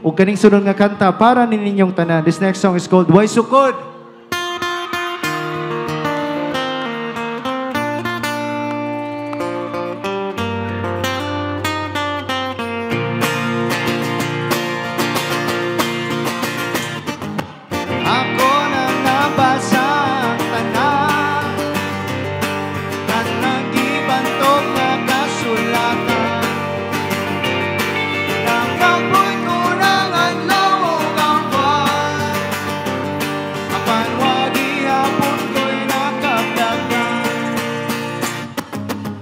O kaning sunod nga kanta para ninyong tanan. This next song is called Way Sukod. Ako na nabasa ang tanan, tanang gibantog na kasulatan. Nakapoy ko ng adlaw ug ang buwan, apan wagi hapon ko'y nakablagan.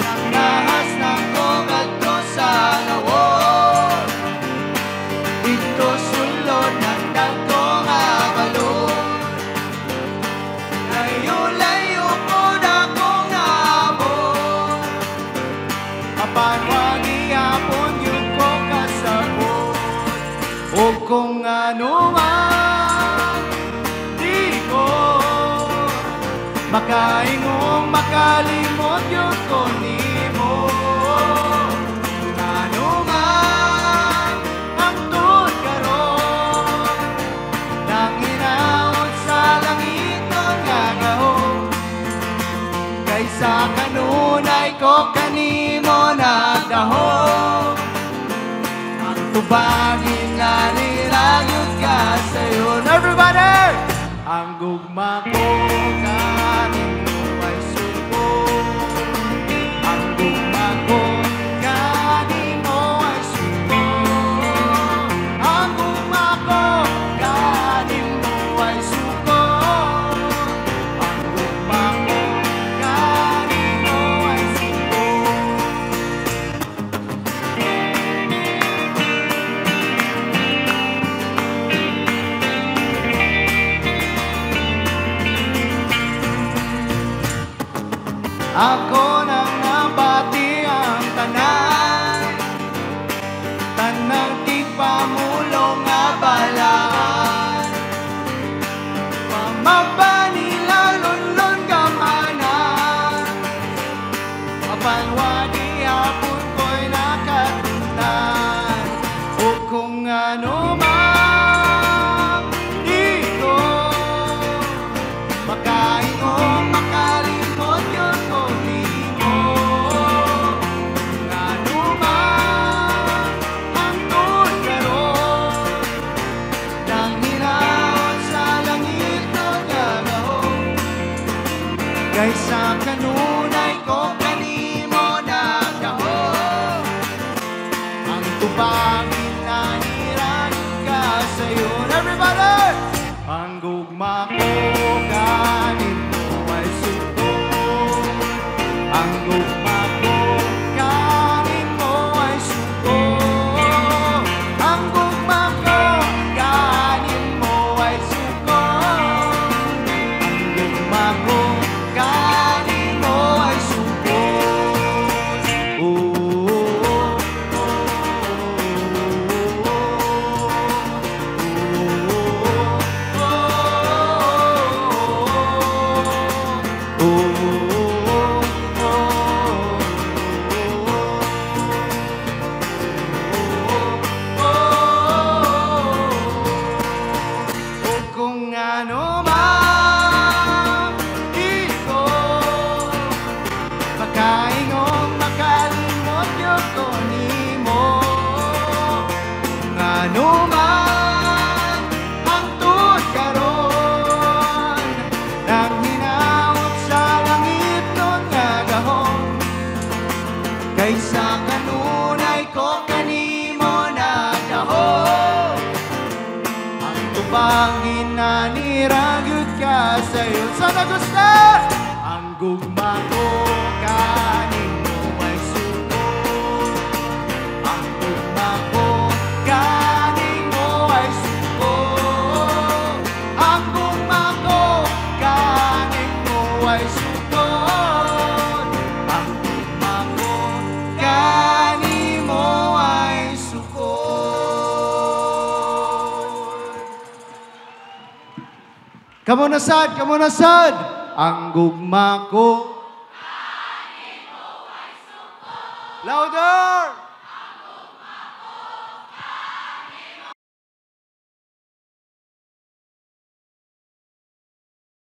Nangahas na ko ngadto sa lawon, dito sulod ng dagkong abalon. Layo-layo po na kong naabot, apan wagi hapon yung ko kasabot. O kung ano man, di ko makaingong makalimot yung ko nimo. Kung ano man ang tuod karon, nang hinaot sa langit ang gagahon. Kaysa kanunay ko kanimo nagdahon, ang tubangin na nilagyot ka sa'yo. Everybody! Ang gugma ko kanimo ay suko, ang gugma ko kanimo ay suko, ang gugma ko kanimo ay suko, ang gugma ko kanimo ay suko. Ako nang nabati ang tanan, tanang tigpamulong nga balaan. Pamaba nila lunlon gamanan, apan wagi hapon ko'y nakatunan. O kung ano man, di ko makaingong makalimot yun ko nimo. Kung ano man ang tuod karon, nang hinaot sa langit ang gagahon. Kaysa kanunay ko kanimo nagdahon, ang tubangin na niranin ka sa'yo. Everybody! Ang gugma ko kanimo ay suko, ang gugma ko kanimo ay suko, ang gugma ko kanimo ay suko, ang gugma ko kanimo ay suko. Kung ano man, di ko makaingong makalimot yung ko nimo. Kung ano man ang tuod karon, nang hinaot sa langit nun nga gahon. Kaysa kanunay ko kanimo nagdahon, ang tubangin na niragyot ka sa'yo. Sana gusto! Ang gugma ko kanimo ay suko, ang gugma ko kanimo ay suko, ang gugma ko kanimo ay suko, ang gugma ko kanimo ay suko. Kamunasad, kamunasad! Ang gugma ko. Louder!